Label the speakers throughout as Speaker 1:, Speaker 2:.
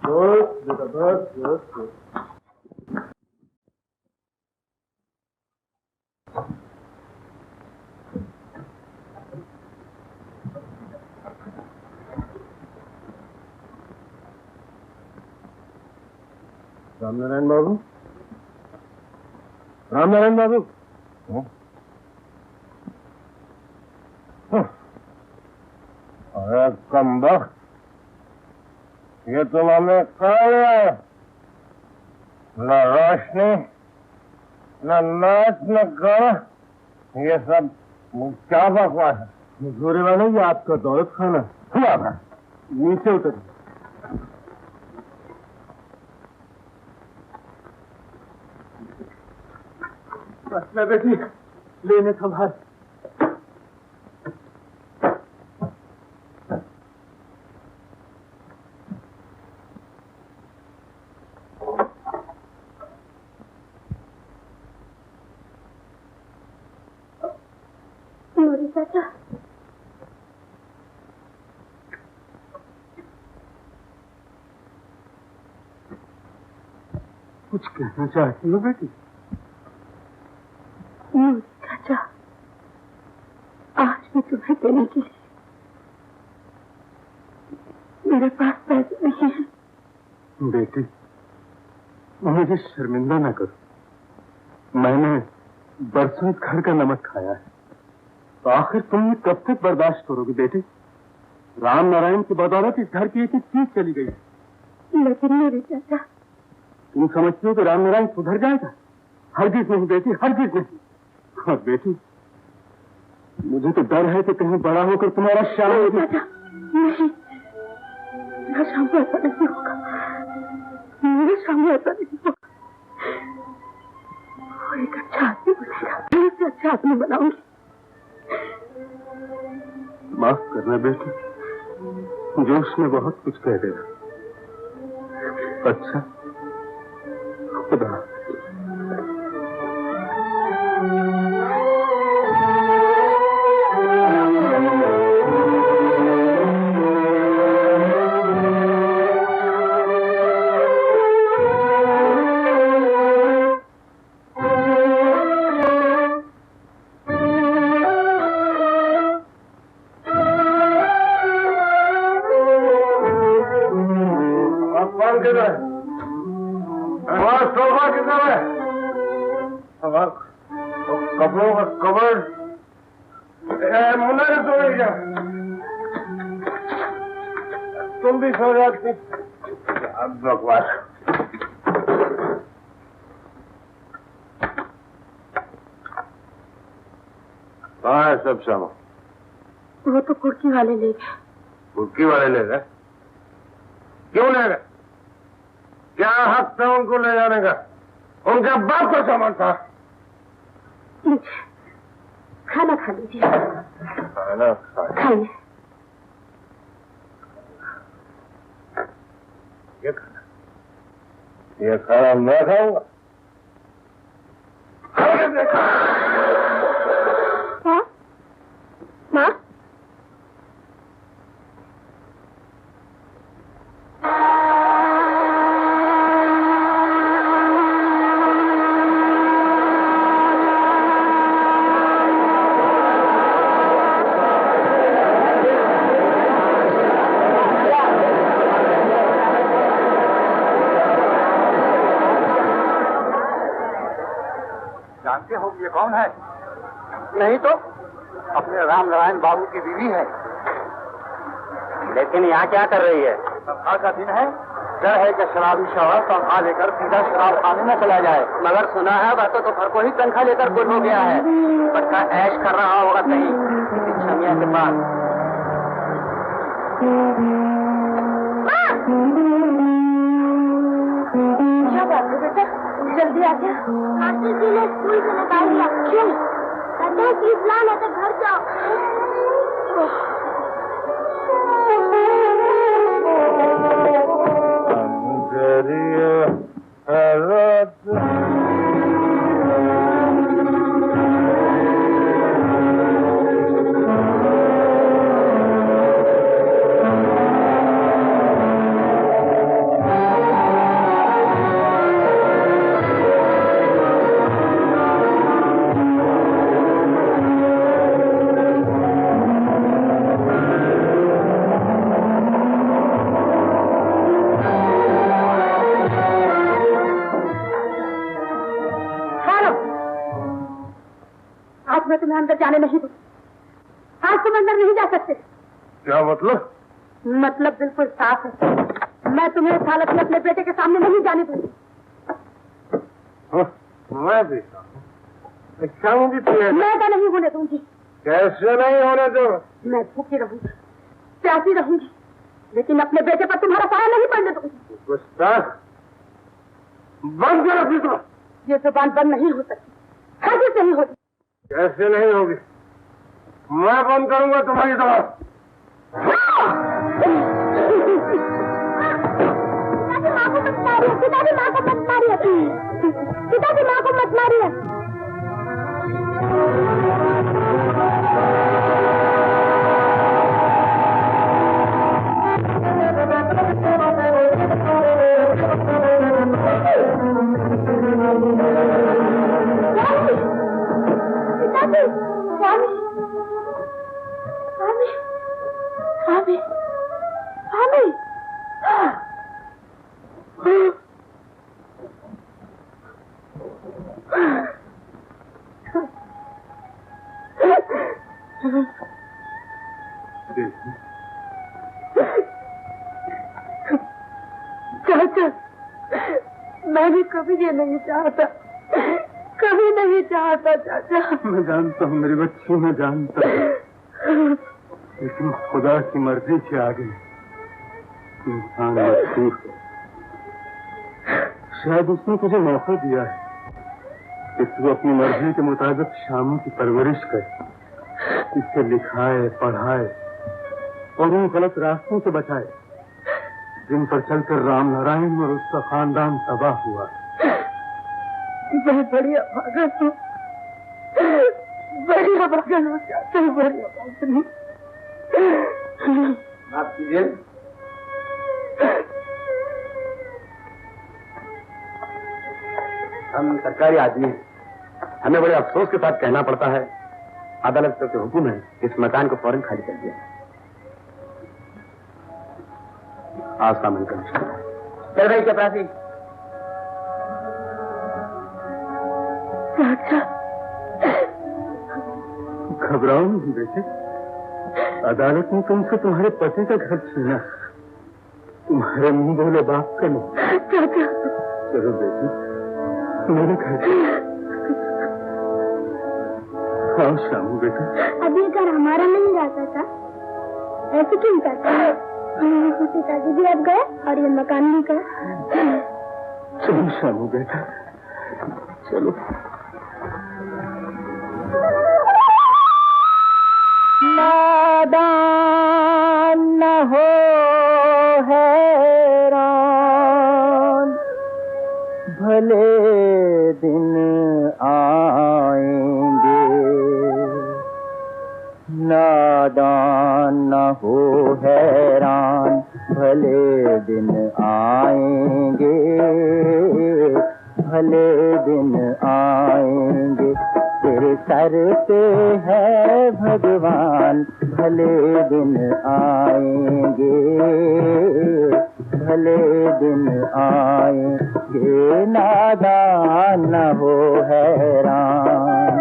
Speaker 1: बस बेटा बस बस बस। रामनारायण बाबू, रामनारायण बाबू। अरे कमबख्त, ये तुम हमें कहा लिया, न रोशनी न नाच न गाना, ये सब क्या बकवास है? मजदूरी वाले ये आपका दौलत खाना हुआ था। नीचे उतर। बस मैं बेटी लेने संभाल।
Speaker 2: चाचा,
Speaker 1: कुछ कहना चाहती हो बेटी?
Speaker 2: चाचा, आज भी तुम्हें देने के लिए मेरे पास पैसे नहीं हैं।
Speaker 1: बेटी, मुझे शर्मिंदा न करो। मैंने बरसों इस घर का नमक खाया है, तो आखिर तुम कब तक बर्दाश्त करोगे बेटी? राम नारायण की बदौलत इस घर की एक चीज चली गई।
Speaker 2: लेकिन मेरे चाचा,
Speaker 1: तुम समझती हो कि राम नारायण सुधर जाएगा? हरगिज नहीं बेटी, हरगिज नहीं। और बेटी, मुझे तो डर है कि कहीं बड़ा होकर तुम्हारा श्याम
Speaker 2: चाचा, नहीं, मेरा शाम को ऐसा नहीं होगा। मेरे शाम को ऐसा नहीं होगा। वो एक अच्छा आदमी बनेगा, मैं उसे अच्छा आदमी बनाऊंगी।
Speaker 1: माफ करना बेटी, जोश में बहुत कुछ कह दिया। अच्छा, खुदा। कपड़ों का कवर मुन्ना ने सो नहीं जा। तुम भी सो जाती। अब बकवास। कहाँ है सब सामान?
Speaker 2: वो तो कुर्की वाले ले गए।
Speaker 1: कुर्की वाले ले गए? क्यों ले गए? क्या हक था उनको ले जाने का? उनका बाप का सामान था।
Speaker 2: लीजिए, खाना खा लीजिए।
Speaker 1: खाना
Speaker 2: खाइए।
Speaker 1: ये खाना मैं खाऊंगा?
Speaker 2: हाँ? माँ?
Speaker 1: जानते हो ये कौन है?
Speaker 3: नहीं तो
Speaker 1: अपने राम नारायण बाबू की बीवी है।
Speaker 3: लेकिन यहाँ क्या कर रही है?
Speaker 1: सभा का दिन है, डर है कि शराबी शौहर तनख्वाह लेकर सीधा शराब खाने में चला जाए।
Speaker 3: मगर सुना है वह तो घर को ही तनख्वाह लेकर गुल हो गया है। पक्का ऐश कर रहा होगा कहीं किसी छमिया के पास।
Speaker 2: क्या बात है बेटा, जल्दी आ गया। मास्टर जी ने स्कूल से निकाल दिया। क्यों? कहते हैं फीस ला, नहीं तो घर जाओ। अंदर जाने नहीं दूँ। आज तुम अंदर नहीं जा सकते।
Speaker 1: क्या मतलब?
Speaker 2: मतलब बिल्कुल साफ है। मैं तुम्हें इस हालत में अपने बेटे के सामने नहीं जाने दूंगी।
Speaker 1: मैं भी अच्छा मुझे
Speaker 2: मैं तो नहीं होने दूंगी।
Speaker 1: कैसे नहीं होने दो?
Speaker 2: मैं भूखी रहूंगी, प्यासी रहूंगी, लेकिन अपने बेटे पर तुम्हारा साया नहीं पड़ने दूंगी।
Speaker 1: गुस्ताख, बंद करो फिर।
Speaker 2: ये जुबान बंद नहीं हो सकती, हरगिज़ नहीं होगी।
Speaker 1: कैसे नहीं होगी? मैं बंद करूंगा तुम्हारी जुबान।
Speaker 2: पिताजी माँ को मत मारिए, पिताजी माँ को मत मारिए। पिताजी, स्वामी, स्वामी, स्वामी, स्वामी। चाचा, मैं भी कभी ये नहीं चाहता, कभी नहीं चाहता चाचा।
Speaker 1: मैं जानता हूँ मेरी बच्ची, मैं जानता हूँ, लेकिन खुदा की मर्जी से आगे इंसान मजबूर है। शायद उसने तुझे मौका दिया है कि तू अपनी मर्जी के मुताबिक शामू की परवरिश कर, इसे लिखाए, पढ़ाए और उन गलत रास्तों से बचाए जिन पर चलकर राम नारायण और उसका खानदान तबाह हुआ।
Speaker 2: मैं बढ़िया भागन हूँ, बढ़िया भागन हूँ चाचा, बढ़िया भागन हूँ।
Speaker 3: माफ कीजिए। हम सरकारी आदमी हैं, हमें बड़े अफसोस के साथ कहना पड़ता है, अदालत का हुक्म है इस मकान को फौरन खाली कर दिया। आस्था मन कर चल भाई चपरासी।
Speaker 1: घबराओ नहीं बेटे, अदालत ने तुमसे तुम्हारे पति का घर छीना, तुम्हारे मुंह बोले बाप का नहीं। चलो बेटी मेरे घर आओ। शामू बेटा,
Speaker 2: अभी घर हमारा नहीं रहता था, ऐसे क्यों करता है? पिताजी भी अब गए और ये मकान भी गए।
Speaker 1: चलो शामू बेटा, चलो।
Speaker 2: नादान न हो हैरान, भले दिन आएंगे। नादान न हो हैरान, भले दिन आएंगे, भले दिन आएंगे। तेरे सर पे है भगवान, भले दिन आएंगे, भले दिन आएंगे। नादान न हो हैरान।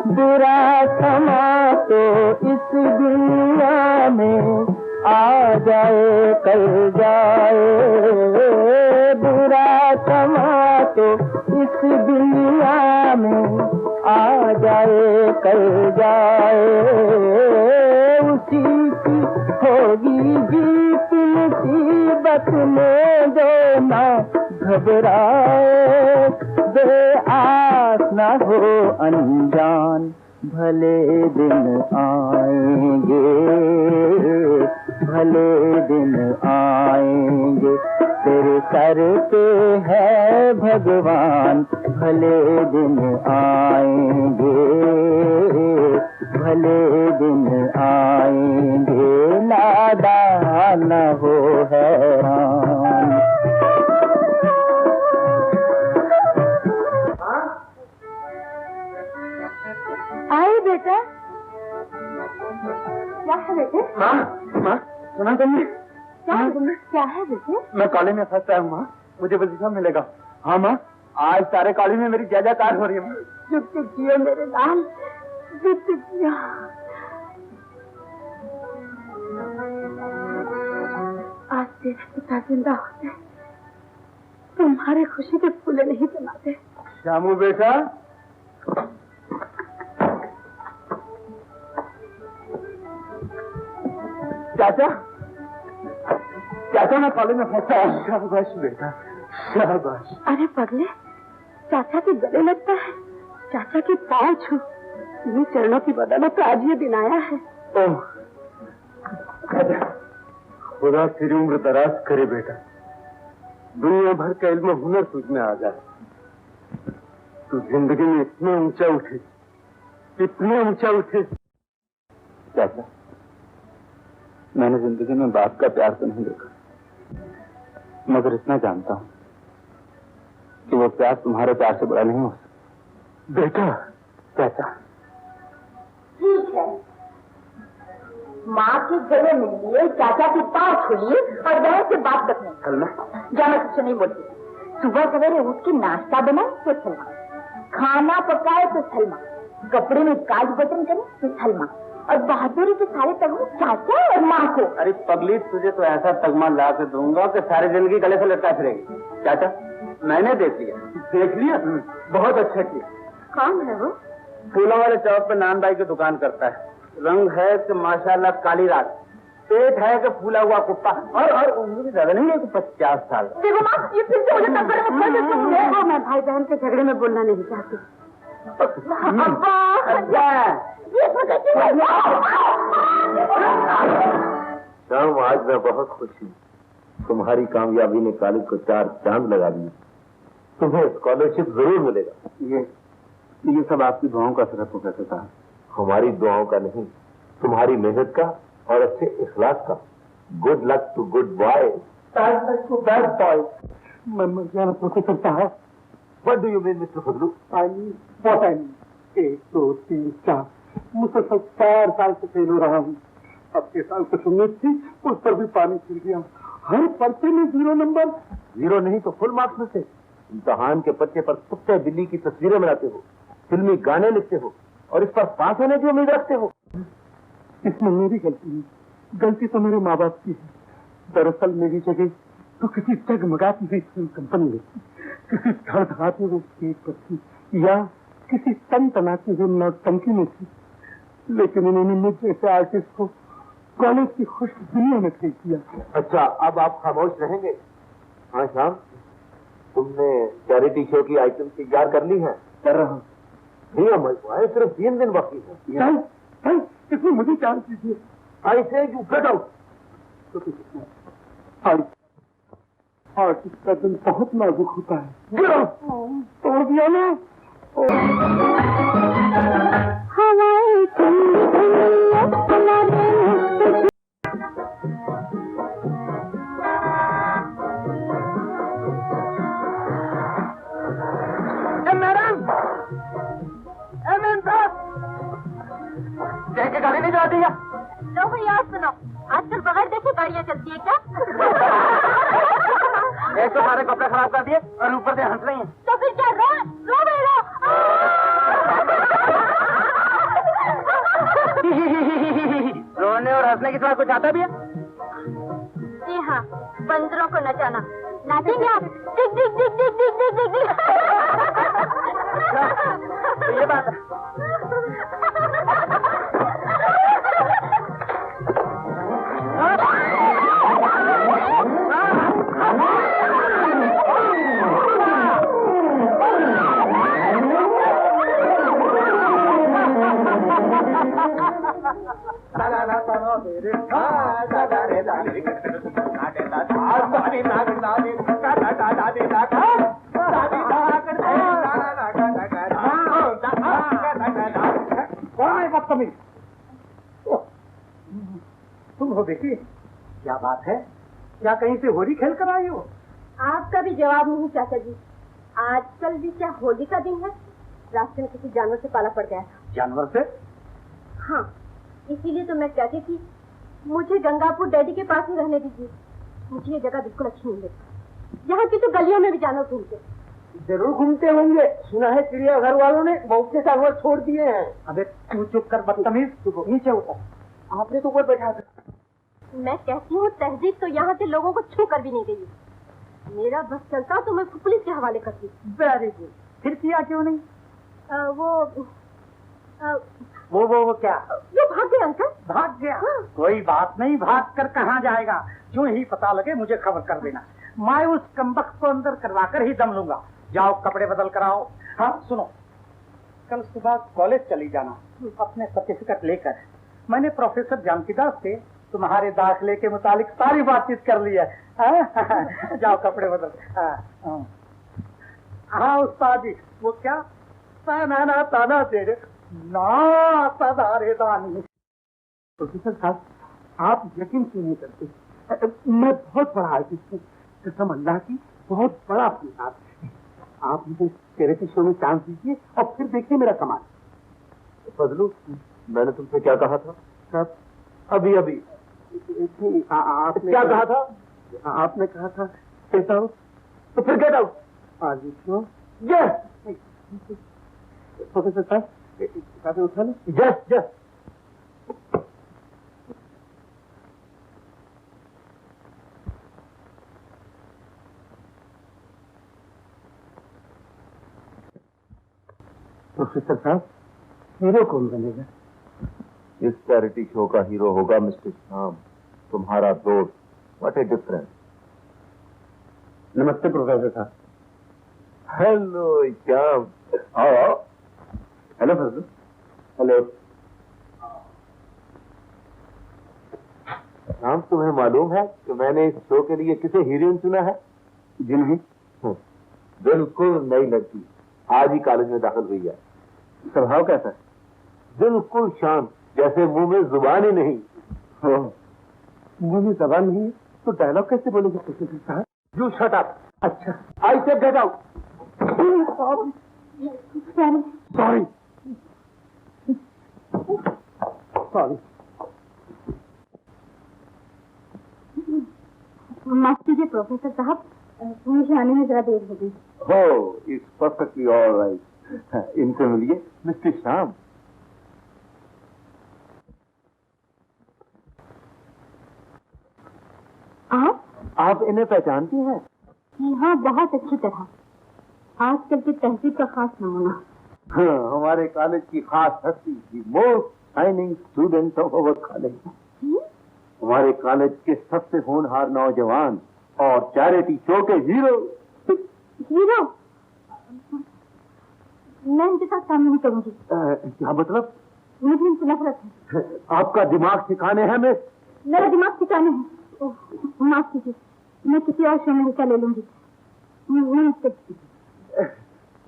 Speaker 2: बुरा समा तो इस दुनिया में आ जाए कल जाए, बुरा समा तो इस दुनिया में आ जाए कल जाए। उसी की होगी जीत मुसीबत में, जो ना घबराए, बेआस न हो अनजान। भले दिन आएंगे, भले दिन आएंगे। तेरे सर पे है भगवान, भले दिन आएंगे, भले दिन आएंगे। नादान न हो हैरान। आए बेटा, क्या है बेटे?
Speaker 3: माँ, माँ सुना तुमने?
Speaker 2: क्या है बेटे?
Speaker 3: मैं कॉलेज में फंस आया हूँ माँ, मुझे वजीफा मिलेगा। हाँ माँ, आज सारे कॉलेज में मेरी जय-जयकार हो रही है।
Speaker 2: चुप किया मेरे लाल, चुप किया। आज तेरे पिता जिंदा होते तुम्हारे खुशी के फूले नहीं जमाते।
Speaker 3: श्यामू बेटा, चाचा, चाचा मैं कॉलेज में फंसा। शाबाश बेटा, शाबाश।
Speaker 2: अरे पगले, चाचा के गले लगता है, चाचा के पाँव छू। ये चरणों की बदौलत आज ये दिन आया है।
Speaker 3: ओह, खुदा तेरी उम्र दराज करे बेटा, दुनिया भर का इल्म हुनर तुझ में आ जाए, तू जिंदगी में इतना ऊंचा उठे, इतना ऊंचा उठे। चाचा, मैंने जिंदगी में बाप का प्यार तो नहीं देखा, मगर इतना जानता हूँ कि वो प्यार तुम्हारे प्यार से बड़ा नहीं हो सकता। बेटा, चाचा।
Speaker 2: ठीक है, माँ के गले मिलिए, चाचा के पाँव छूलिए और बहन से बात रखने।
Speaker 3: सलमा,
Speaker 2: क्या मैं कुछ नहीं बोलती? सुबह सवेरे उठ के नाश्ता बनाए तो सलमा, खाना पकाए तो सलमा, कपड़े में काज बटन करे तो सलमा, और बहादुरी के सारे तगमे चाचा और माँ को।
Speaker 3: अरे पगली, तुझे तो ऐसा तगमा ला के दूंगा कि सारी जिंदगी गले से लटका फिरेगी। चाचा, मैंने देख लिया। देख लिया? बहुत अच्छा किया।
Speaker 2: कौन है वो?
Speaker 3: फूलों वाले चौक पे नान भाई की दुकान करता है, रंग है कि माशाल्लाह काली रात, पेट है कि फूला हुआ कुत्ता, और उम्र भी ज्यादा नहीं है कि 50 साल।
Speaker 2: देखो माँ, ये फिर से मुझे तगड़े में खोल देते हैं। देखो, मैं भाई बहन के झगड़े में बोलना नहीं चाहती।
Speaker 1: शाम, आज मैं बहुत खुश हूँ। तुम्हारी कामयाबी ने कॉलेज को 4 चांद लगा दिए। तुम्हें स्कॉलरशिप जरूर मिलेगा।
Speaker 3: ये सब आपकी दुआओं का असर है प्रोफेसर साहब।
Speaker 1: हमारी दुआओं का नहीं, तुम्हारी मेहनत का और अच्छे इखलास का। Good luck to good boy.
Speaker 3: Bad boy. मैं मर गया प्रोफेसर साहब।
Speaker 1: What do you mean mister Fazlu?
Speaker 3: I mean what I mean. 1 2 3 4 मुसलसल 4 साल से फेल हो रहा हूँ। अब के साल कुछ उम्मीद थी, उस पर भी पानी फिर गया। हर पर्चे में 0 नंबर।
Speaker 1: 0 नहीं तो फुल मार्क्स में से। इम्तहान के पर्चे पर कुत्ते बिल्ली की तस्वीरें बनाते हो, फिल्मी गाने लिखते हो और इस पर पास होने की उम्मीद रखते हो।
Speaker 3: इसमें मेरी गलती है, गलती तो मेरे माँ बाप की है। दरअसल मेरी जगह तो किसी जगमगाती हुई फिल्म कंपनी में थी, किसी धड़धड़ाते हुए स्टेज पर थी, या किसी तनाती हुए नौटंकी में थी, लेकिन इन्होंने मुझ जैसे आर्टिस्ट को कॉलेज की खुश दुनिया में फेंक दिया।
Speaker 1: अच्छा, अब आप खामोश रहेंगे? हाँ शाम, तुमने चैरिटी शो की आइटम तैयार कर ली है?
Speaker 3: कर रहा हूँ।
Speaker 1: नहीं अमल हुआ है, सिर्फ 3 दिन बाकी है।
Speaker 3: इसमें मुझे चांस दीजिए।
Speaker 1: आई से यू गेट आउट।
Speaker 3: आर्टिस्ट का दिल बहुत नाजुक होता है। तोड़ दिया ना।
Speaker 2: हवाएं
Speaker 3: के गाड़ी नहीं जाती है।
Speaker 2: लो भैया, सुनो, आजकल बगैर देखे गाड़ियाँ चलती है क्या?
Speaker 3: एक तो सारे कपड़े खराब कर दिए और ऊपर से हंस रही हैं।
Speaker 2: तो फिर क्या, रो रो बेटा।
Speaker 3: रोने और हंसने के साथ कुछ आता भी है?
Speaker 2: जी हाँ, बंदरों को नचाना। नाचेंगे आप? दिख दिख दिख दिख दिख दिख दिख दिख।
Speaker 3: तो ये बात है। तुम हो बेटी, क्या बात है? क्या कहीं से होली खेल कर आई हो?
Speaker 2: आपका भी जवाब नहीं चाचा जी। आजकल भी क्या होली का दिन है? रास्ते में किसी जानवर से पाला पड़ गया था।
Speaker 3: जानवर से?
Speaker 2: हाँ, इसीलिए तो मैं कहती थी मुझे गंगापुर डैडी के पास ही रहने दीजिए। मुझे ये जगह बिल्कुल अच्छी नहीं लगती। यहाँ की तो गलियों में भी जानवर घूमते।
Speaker 3: जरूर घूमते होंगे, सुना है चिड़ियाघर वालों ने बहुत से जानवर छोड़ दिए हैं। अबे तू चुप कर बदतमीज, नीचे उतर। आपने तो ऊपर बैठा था।
Speaker 2: मैं कहती हूँ तहजीब तो यहाँ के लोगों को छू कर भी नहीं गई। मेरा बस चलता तो मैं पुलिस के हवाले करती।
Speaker 3: Very good. फिर किया क्यों नहीं? वो क्या?
Speaker 2: वो भाग गया अंकल।
Speaker 3: भाग गया?
Speaker 2: हाँ।
Speaker 3: कोई बात नहीं, भाग कर कहाँ जाएगा? जो ही पता लगे मुझे खबर कर देना। मैं उस कमबख्त को अंदर करवा कर ही दम लूंगा। जाओ कपड़े बदल कर आओ। हाँ सुनो, कल सुबह कॉलेज चली जाना अपने सर्टिफिकेट लेकर। मैंने प्रोफेसर जानकीदास से तुम्हारे दाखिले के मुतालिक सारी बातचीत कर ली है। जाओ कपड़े बदल। हाँ उस्ताद जी, वो क्या ताना ताना तेरे ना सदारे दानी। प्रोफेसर साहब, आप यकीन क्यों नहीं करते? मैं बहुत बड़ा आर्टिस्ट हूँ, कसम अल्लाह की, बहुत बड़ा फनकार। आप मुझे चैरिटी शो में चांस दीजिए और फिर देखिए मेरा कमाल।
Speaker 1: फजलू, मैंने तुमसे क्या कहा था?
Speaker 3: सब अभी आपने क्या कहा था? आपने कहा था गेट आउट, तो फिर गेट आउट। आज यस प्रोफेसर साहब, किताबें उठा लें। Yes yes. प्रोफेसर साहब, हीरो कौन बनेगा?
Speaker 1: इस चैरिटी शो का हीरो होगा मिस्टर श्याम, तुम्हारा दोस्त। What A difference.
Speaker 3: नमस्ते प्रोफेसर साहब।
Speaker 1: हेलो श्याम, आओ।
Speaker 3: हेलो फजलू। हेलो।
Speaker 1: श्याम, तुम्हें मालूम है कि मैंने इस शो के लिए किसे हीरोइन चुना है?
Speaker 3: जी नहीं।
Speaker 1: बिल्कुल नई लड़की, आज ही कॉलेज में दाखिल हुई है।
Speaker 3: स्वभाव कैसा है?
Speaker 1: बिल्कुल शांत, जैसे मुंह में जुबान ही नहीं।
Speaker 3: मुंह में जबान नहीं है तो डायलॉग कैसे बोलेंगे प्रोफेसर साहब?
Speaker 1: You shut up.
Speaker 3: अच्छा।
Speaker 1: आई से गेट आउट।
Speaker 3: Sorry sorry.
Speaker 2: माफ कीजिए प्रोफेसर साहब, मुझे आने में जरा देर हो गई।
Speaker 1: हो, इट्स परफेक्टली ऑलराइट। इनसे मिलिए, मिस्टर श्याम। आप इन्हें पहचानती हैं?
Speaker 2: जी हाँ, बहुत अच्छी तरह। आजकल की तहजीब का खास नमूना।
Speaker 1: हाँ, हमारे कॉलेज की खास हस्ती, the most shining student of our college. हमारे कॉलेज के सबसे होनहार नौजवान और चैरिटी शो के हीरो।
Speaker 2: हीरो? मैं इनके साथ काम नहीं करूंगी।
Speaker 1: क्या मतलब?
Speaker 2: मुझे इनसे नफरत है।
Speaker 1: आपका दिमाग ठिकाने है मिस?
Speaker 2: मेरा दिमाग ठिकाने है। माफ कीजिए, मैं किसी और शो में हिस्सा ले लूंगी।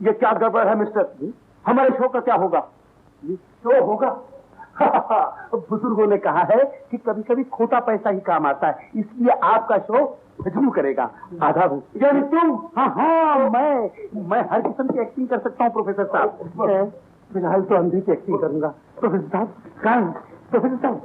Speaker 1: ये क्या गड़बड़ है मिस्टर? हमारे शो का क्या होगा? ये शो होगा। बुजुर्गों ने कहा है कि कभी कभी खोटा पैसा ही काम आता है, इसलिए आपका शो फजलू करेगा। आधा यानी तुम? हाँ, मैं हर किस्म की एक्टिंग कर सकता हूँ प्रोफेसर साहब। फिलहाल तो अंधे की एक्टिंग करूंगा। प्रोफेसर साहब कहाँ? प्रोफेसर साहब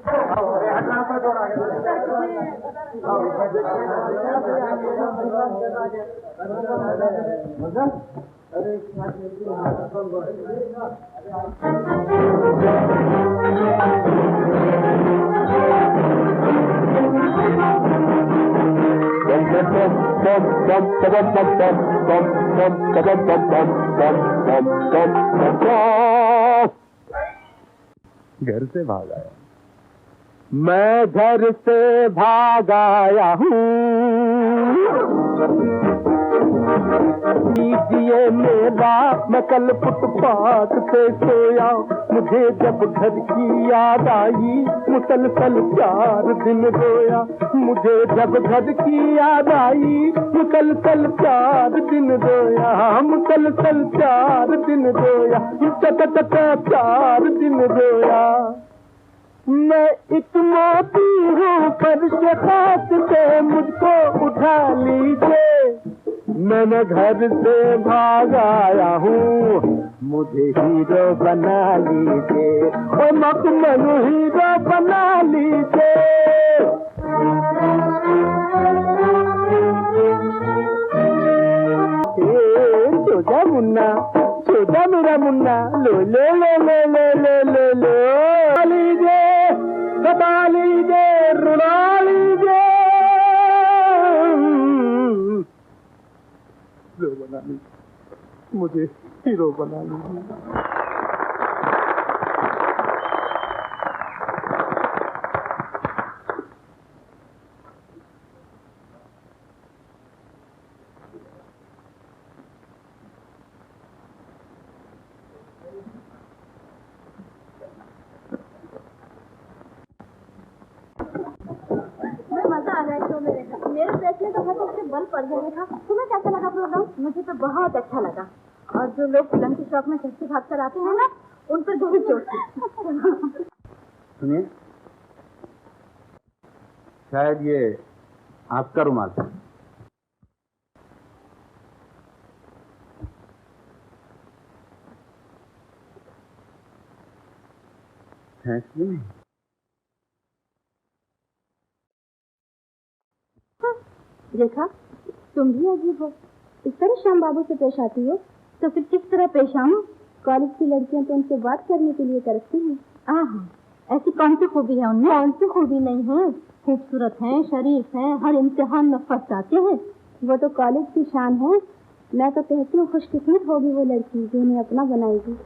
Speaker 3: घर से भाग आया। मैं घर से भाग आया हूँ, कीजिए मेरा, मैं कल फुटपाथ पे सोया। मुझे जब घर की याद आई, मुसलसल 4 दिन रोया। मुझे जब घर की याद आई, मुसलसल 4 दिन रोया। मुसलसल 4 दिन रोया। 4 दिन रोया। मैं एक मोती हूँ, फर्श खास से मुझको उठा लीजिए। मैं घर से भाग आया हूँ, मुझे हीरो बना लीजिए। ओ मखमल हीरो बना लीजिए। जा मुन्ना, सो जा मेरा मुन्ना, लो लो लो लो लो लो लो लो लीजिए, सता लीजिए, रुला लीजिए, हीरो बना लीजिए, मुझे हीरो बना लीजिए।
Speaker 2: मजा आ रहा है शो में रहना। मेरे फैसले तो हर से बल पड़ गया था। तुम्हें कैसा लगा प्रोग्राम? मुझे तो बहुत अच्छा लगा। और जो लोग फिल्म के शौक में सस्ती भाग कर आते हैं ना, उन पर गहरी चोट थी।
Speaker 3: सुनिए, शायद ये आपका रुमाल है। थैंक्स।
Speaker 2: रेखा, तुम भी अजीब हो। इस तरह श्याम बाबू से पेश आती हो तो फिर किस तरह पेश आऊं? कॉलेज की लड़कियां तो उनसे बात करने के लिए तरसती हैं। ऐसी कौन सी खूबी है उनमें? कौन सी खूबी नहीं है, खूबसूरत हैं, शरीफ हैं, हर इम्तिहान में फर्स्ट आते हैं। वो तो कॉलेज की शान है। मैं तो कहती हूँ खुशकिस्मत होगी वो लड़की जो उन्हें अपना बनाएगी।